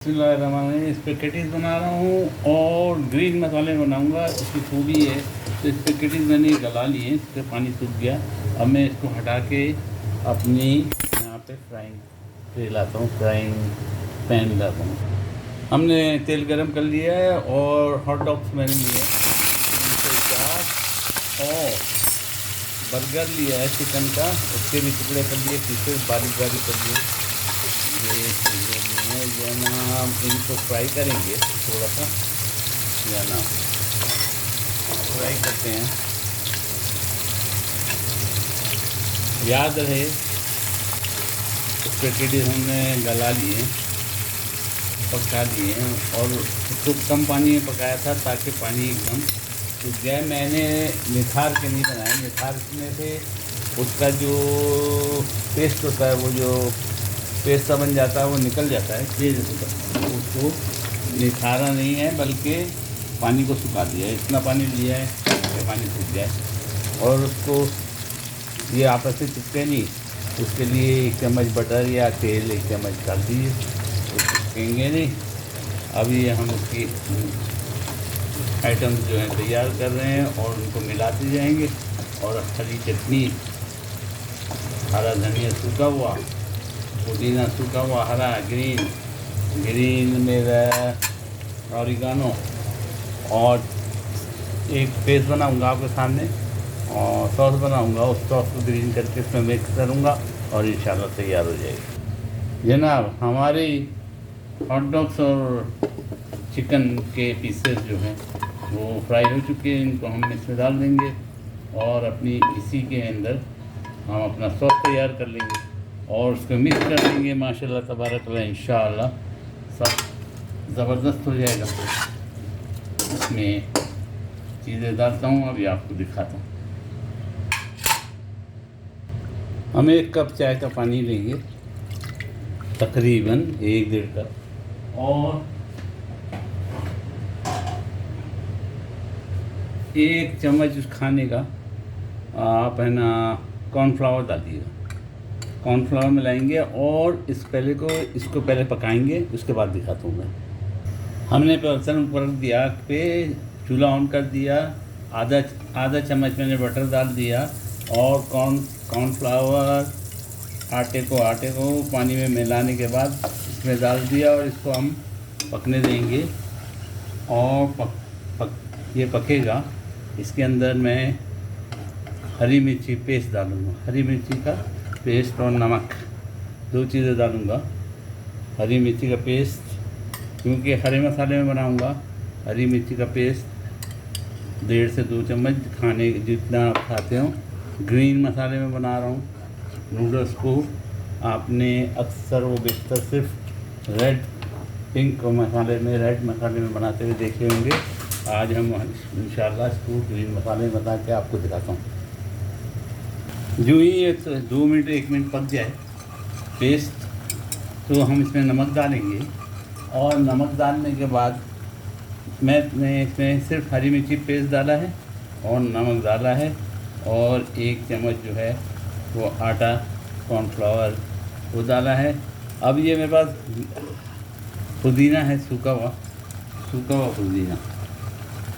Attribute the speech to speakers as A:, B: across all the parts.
A: बिस्मिल्लाहिर्रहमानिर्रहीम। स्पैगेटीज़ बना रहा हूँ और ग्रीन मसाले बनाऊँगा। इसकी खूबी है तो स्पैगेटीज़ मैंने गला लिए, इस पर पानी सूख गया। अब मैं इसको हटा के अपनी यहाँ पे फ्राइंग पे लाता हूँ, फ्राइंग पैन लाता हूँ। हमने तेल गरम कर लिया है और हॉट डॉग्स मैंने लिए 304 और बर्गर लिया है चिकन का, उसके भी टुकड़े कर लिए, पीसेस बारीक बारीक कर लिए। ये चीज़ें जो हैं जो ना हम इनको फ्राई करेंगे थोड़ा सा, या ना फ्राई करते हैं। याद रहे स्पैगेटी हमने गला लिए, पका लिए और उसको कम पानी में पकाया था ताकि पानी एकदम सूख जाए। मैंने निथार के नहीं बनाए, निथार में से उसका जो पेस्ट होता है, वो जो पेस्ट सा बन जाता है, वो निकल जाता है। ये उसको निखारा नहीं है बल्कि पानी को सुखा दिया है। इतना पानी लिया है कि पानी सूख जाए और उसको ये आपस से चिपके नहीं, उसके लिए 1 चम्मच बटर या तेल 1 चम्मच डाल दीजिए, तो चिपकेंगे नहीं। अभी हम उसकी आइटम्स जो हैं तैयार कर रहे हैं और उनको मिलाते जाएंगे। और हरी चटनी, हरा धनिया सूखा हुआ, पुदीना सूखा हुआ, हरा ग्रीन मेरा ऑरिगानो, और एक पेस्ट बनाऊंगा आपके सामने और सॉस बनाऊंगा। उस सॉस को ग्रीन करके इसमें मिक्स करूंगा और इंशाल्लाह तैयार हो जाएगी। जनाब, हमारी हॉट डॉग्स और चिकन के पीसेस जो हैं वो फ्राई हो चुके हैं। इनको हम इसमें डाल देंगे और अपनी इसी के अंदर हम अपना सॉस तैयार कर लेंगे और उसको मिक्स कर देंगे। माशाल्लाह तबारकल्लाह, इंशाअल्लाह सब ज़बरदस्त हो जाएगा। इसमें चीज़ें डालता हूँ, अभी आपको दिखाता हूँ। हम 1 कप चाय का पानी लेंगे, तकरीबन 1-1.5 कप, और 1 चम्मच उस खाने का आप है ना कॉर्नफ्लावर डालिएगा। कॉर्नफ्लावर मिलाएंगे और इसको पहले पकाएंगे, उसके बाद दिखाता हूँ मैं। हमने बर्तन ऊपर दिया पे, चूल्हा ऑन कर दिया, आधा चम्मच मैंने बटर डाल दिया और कॉर्नफ्लावर आटे को पानी में मिलाने के बाद इसमें डाल दिया और इसको हम पकने देंगे। और ये पकेगा। इसके अंदर मैं हरी मिर्ची पेस्ट डालूँगा, हरी मिर्ची का पेस्ट और नमक, 2 चीज़ें डालूँगा। हरी मिर्ची का पेस्ट क्योंकि हरे मसाले में बनाऊँगा, हरी मिर्ची का पेस्ट 1.5 से 2 चम्मच, खाने जितना आप खाते हो। ग्रीन मसाले में बना रहा हूँ। नूडल्स को आपने अक्सर वो बेशतर सिर्फ रेड मसाले में बनाते हुए देखे होंगे। आज हम इंशाल्लाह इसको ग्रीन मसाले में बता के आपको दिखाता हूँ। जो ही ये 2 मिनट 1 मिनट पक जाए पेस्ट, तो हम इसमें नमक डालेंगे और नमक डालने के बाद मैंने इसमें सिर्फ हरी मिर्ची पेस्ट डाला है और नमक डाला है और 1 चम्मच जो है वो आटा कॉर्नफ्लावर वो डाला है। अब ये मेरे पास पुदीना है, सूखा हुआ पुदीना,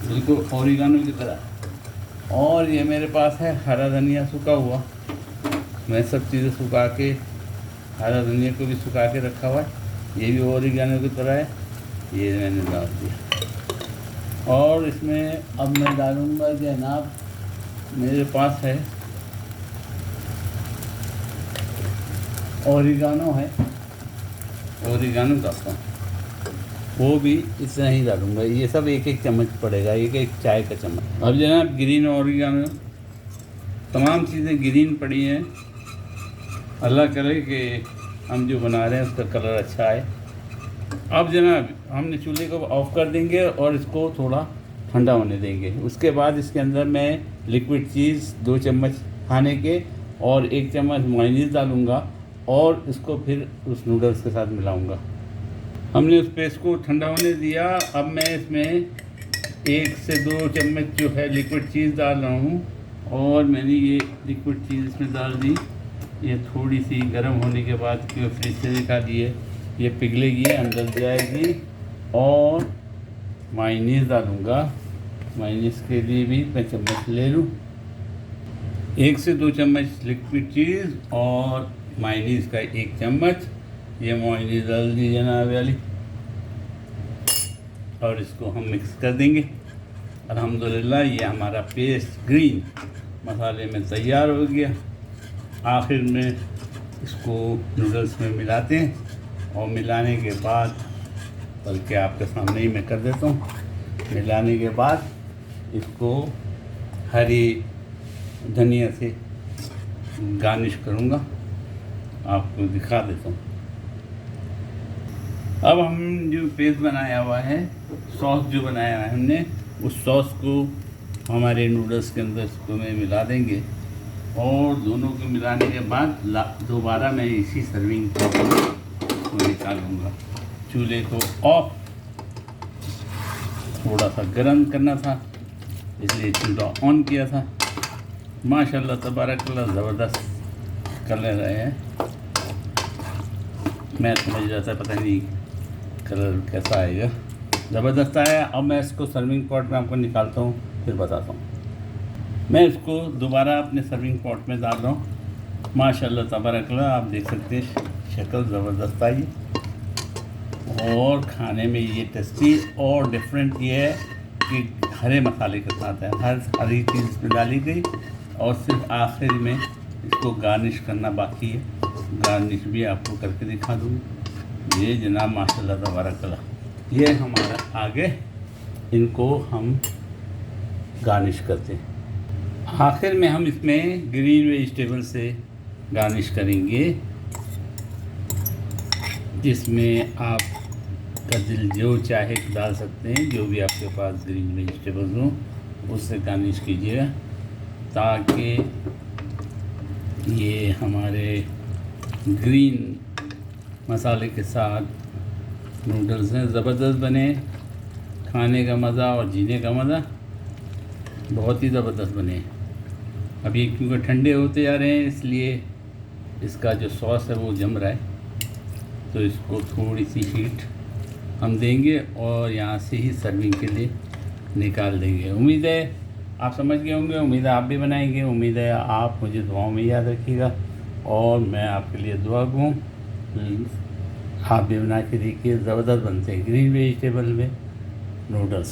A: बिल्कुल ओरिगानो की तरह। और ये मेरे पास है हरा धनिया सूखा हुआ। मैं सब चीज़ें सुखा के, हरा धनिया को भी सुखा के रखा हुआ है, ये भी ओरिगानो की तरह है, ये मैंने डाल दिया। और इसमें अब मैं डालूँगा जनाब, मेरे पास है ओरिगानो डालता हूँ, वो भी इतना ही डालूँगा। ये सब 1-1 चम्मच पड़ेगा, 1-1 चाय का चम्मच। अब जनाब ग्रीन ओरिगानो, तमाम चीज़ें ग्रीन पड़ी हैं। अल्लाह करे कि हम जो बना रहे हैं उसका कलर अच्छा आए। अब जनाब हमने चूल्हे को ऑफ़ कर देंगे और इसको थोड़ा ठंडा होने देंगे। उसके बाद इसके अंदर मैं लिक्विड चीज़ 2 चम्मच खाने के और 1 चम्मच मेयोनीज़ डालूँगा और इसको फिर उस नूडल्स के साथ मिलाऊँगा। हमने उस पेस्ट को ठंडा होने दिया। अब मैं इसमें 1 से 2 चम्मच जो है लिक्विड चीज़ डाल रहा हूँ और मैंने ये लिक्विड चीज़ इसमें डाल दी। ये थोड़ी सी गर्म होने के बाद फ्रिज से निकालिए ये पिघलेगी, अंदर जाएगी। और मायोनीज़ डालूँगा। मायोनीज़ के लिए भी मैं चम्मच ले लूँ, 1 से 2 चम्मच लिक्विड चीज़ और मायोनीज़ का 1 चम्मच। ये मायोनीज़ डाल दी जनाब वाली, और इसको हम मिक्स कर देंगे। अल्हम्दुलिल्लाह ये हमारा पेस्ट ग्रीन मसाले में तैयार हो गया। आखिर में इसको नूडल्स में मिलाते हैं, और मिलाने के बाद, बल्कि आपके सामने ही मैं कर देता हूँ, मिलाने के बाद इसको हरी धनिया से गार्निश करूँगा, आपको दिखा देता हूँ। अब हम जो पेस्ट बनाया हुआ है, सॉस जो बनाया है हमने, उस सॉस को हमारे नूडल्स के अंदर इसको में मिला देंगे, और दोनों को मिलाने के बाद दोबारा मैं इसी सर्विंग को निकालूँगा। चूल्हे को ऑफ, थोड़ा सा गर्म करना था इसलिए चूल्हा ऑन किया था। माशाल्लाह तबारकल्लाह ज़बरदस्त कलर आया है। मैं समझ रहा था पता नहीं कलर कैसा आएगा, ज़बरदस्त आया। अब मैं इसको सर्विंग पॉट में आपको निकालता हूँ, फिर बताता हूँ। मैं इसको दोबारा अपने सर्विंग पॉट में डाल रहा हूँ। माशाल्लाह तबारकल्लाह आप देख सकते हैं शक्ल ज़बरदस्त आई, और खाने में ये टेस्टी और डिफरेंट ये है कि हरे मसाले के साथ है, हर हरी चीज़ इसमें डाली गई, और सिर्फ आखिर में इसको गार्निश करना बाकी है। गार्निश भी आपको करके दिखा दूँगा। ये जनाब माशाल्लाह तबारकल्लाह ये हमारा आगे, इनको हम गार्निश करते हैं। आखिर में हम इसमें ग्रीन वेजिटेबल से गार्निश करेंगे, जिसमें आप का दिल जो चाहे डाल सकते हैं, जो भी आपके पास ग्रीन वेजिटेबल्स हों उससे गार्निश कीजिएगा, ताकि ये हमारे ग्रीन मसाले के साथ नूडल्स हैं ज़बरदस्त बने। खाने का मज़ा और जीने का मज़ा बहुत ही ज़बरदस्त बने। अभी क्योंकि ठंडे होते जा रहे हैं, इसलिए इसका जो सॉस है वो जम रहा है, तो इसको थोड़ी सी हीट हम देंगे और यहाँ से ही सर्विंग के लिए निकाल देंगे। उम्मीद है आप समझ गए होंगे, उम्मीद है आप भी बनाएंगे, उम्मीद है आप मुझे दुआओं में याद रखिएगा, और मैं आपके लिए दुआ दूँ। आप भी बना के देखिए, ज़बरदस्त बनते हैं ग्रीन वेजिटेबल में नूडल्स।